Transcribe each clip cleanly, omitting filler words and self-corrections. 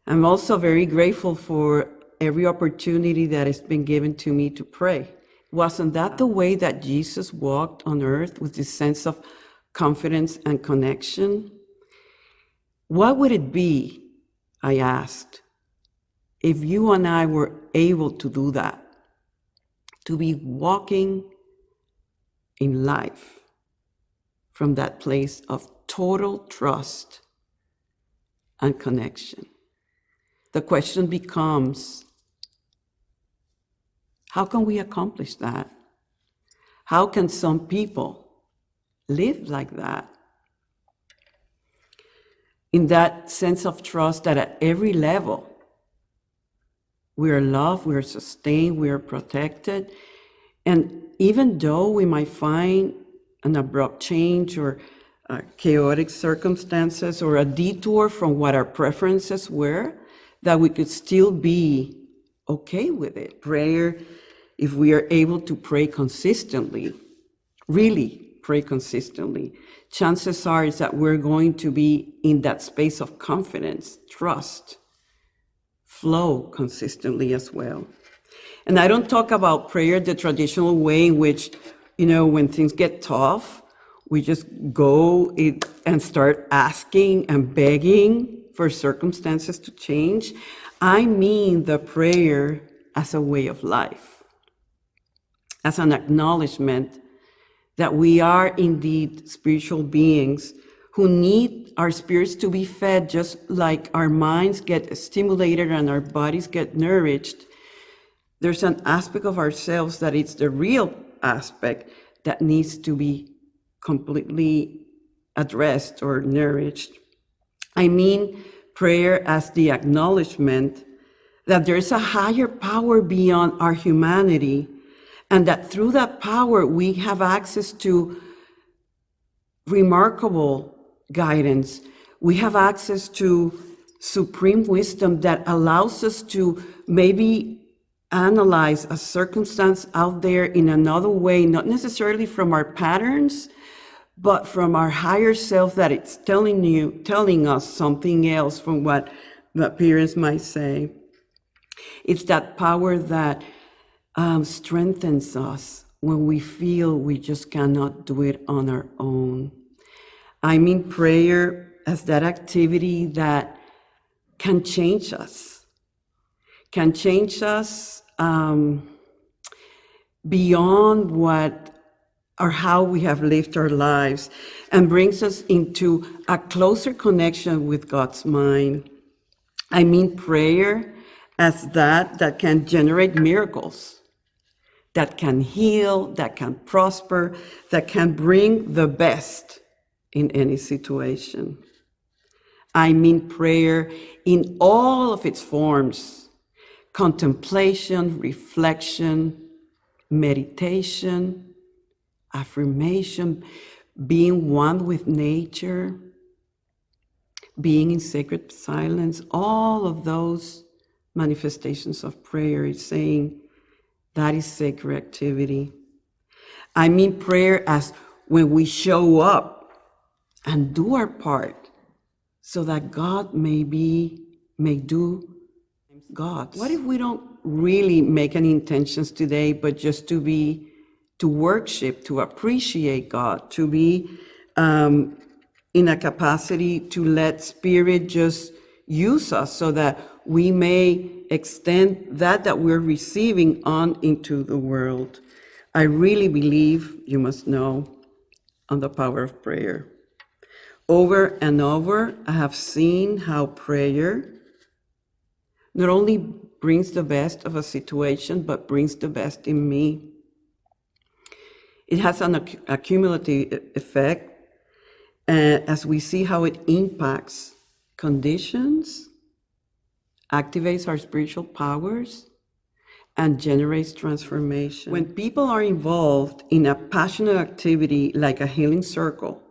I'm also very grateful for every opportunity that has been given to me to pray. Wasn't that the way that Jesus walked on earth, with this sense of confidence and connection? What would it be, I asked, if you and I were able to do that, to be walking in life from that place of total trust and connection? The question becomes, how can we accomplish that? How can some people live like that? In that sense of trust that at every level, we are loved, we are sustained, we are protected. And even though we might find an abrupt change or chaotic circumstances or a detour from what our preferences were, that we could still be okay with it. Prayer, if we are able to pray consistently, really pray consistently, chances are is that we're going to be in that space of confidence, trust, flow consistently as well. And I don't talk about prayer the traditional way in which, when things get tough, we just go and start asking and begging for circumstances to change. I mean the prayer as a way of life, as an acknowledgement that we are indeed spiritual beings who need our spirits to be fed, just like our minds get stimulated and our bodies get nourished. There's an aspect of ourselves that it's the real aspect that needs to be completely addressed or nourished. I mean prayer as the acknowledgement that there's a higher power beyond our humanity, and that through that power we have access to remarkable guidance. We have access to supreme wisdom that allows us to maybe analyze a circumstance out there in another way, not necessarily from our patterns, but from our higher self, that it's telling us something else from what the parents might say. It's that power that strengthens us when we feel we just cannot do it on our own. I mean prayer as that activity that can change us beyond what or how we have lived our lives, and brings us into a closer connection with God's mind. I mean prayer as that can generate miracles, that can heal, that can prosper, that can bring the best in any situation. I mean prayer in all of its forms: contemplation, reflection, meditation, affirmation, being one with nature, being in sacred silence. All of those manifestations of prayer is saying that is sacred activity. I mean prayer as when we show up and do our part so that God may do God. What if we don't really make any intentions today, but just to worship, to appreciate God, to be in a capacity to let Spirit just use us so that we may extend that we're receiving on into the world. I really believe, you must know, on the power of prayer. Over and over, I have seen how prayer not only brings the best of a situation, but brings the best in me. It has an accumulative effect as we see how it impacts conditions, activates our spiritual powers, and generates transformation. When people are involved in a passionate activity like a healing circle,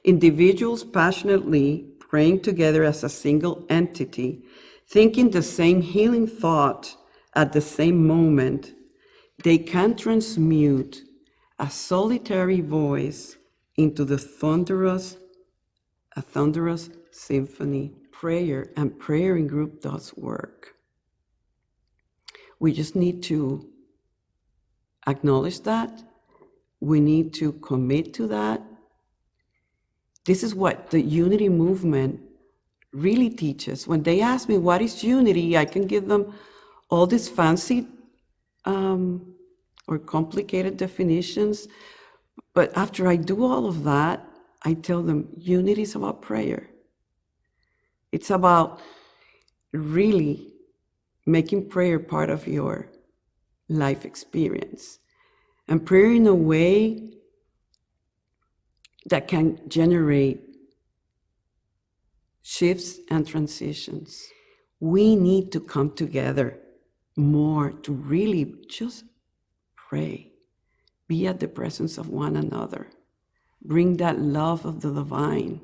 individuals passionately praying together as a single entity, thinking the same healing thought at the same moment, they can transmute a solitary voice into a thunderous symphony. prayer, and prayer in group does work. We just need to acknowledge that. We need to commit to that. This is what the unity movement really teaches. When they ask me, what is unity? I can give them all these fancy or complicated definitions. But after I do all of that, I tell them unity is about prayer. It's about really making prayer part of your life experience. And prayer in a way that can generate shifts and transitions. We need to come together more to really just pray. Be at the presence of one another. Bring that love of the divine,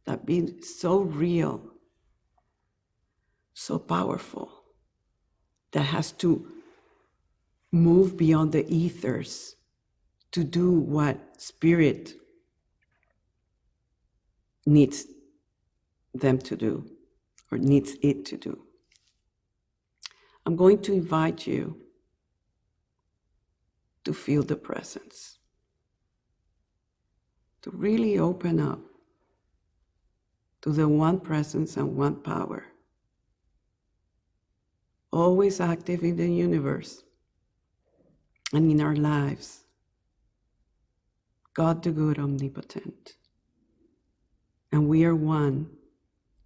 that being so real, so powerful, that has to move beyond the ethers to do what spirit needs them to do, or needs it to do. I'm going to invite you to feel the presence, to really open up to the one presence and one power, always active in the universe and in our lives. God the good, omnipotent. And we are one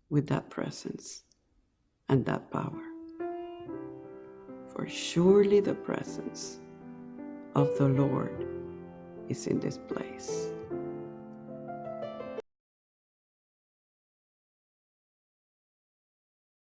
with that presence and that power. For surely the presence of the Lord is in this place.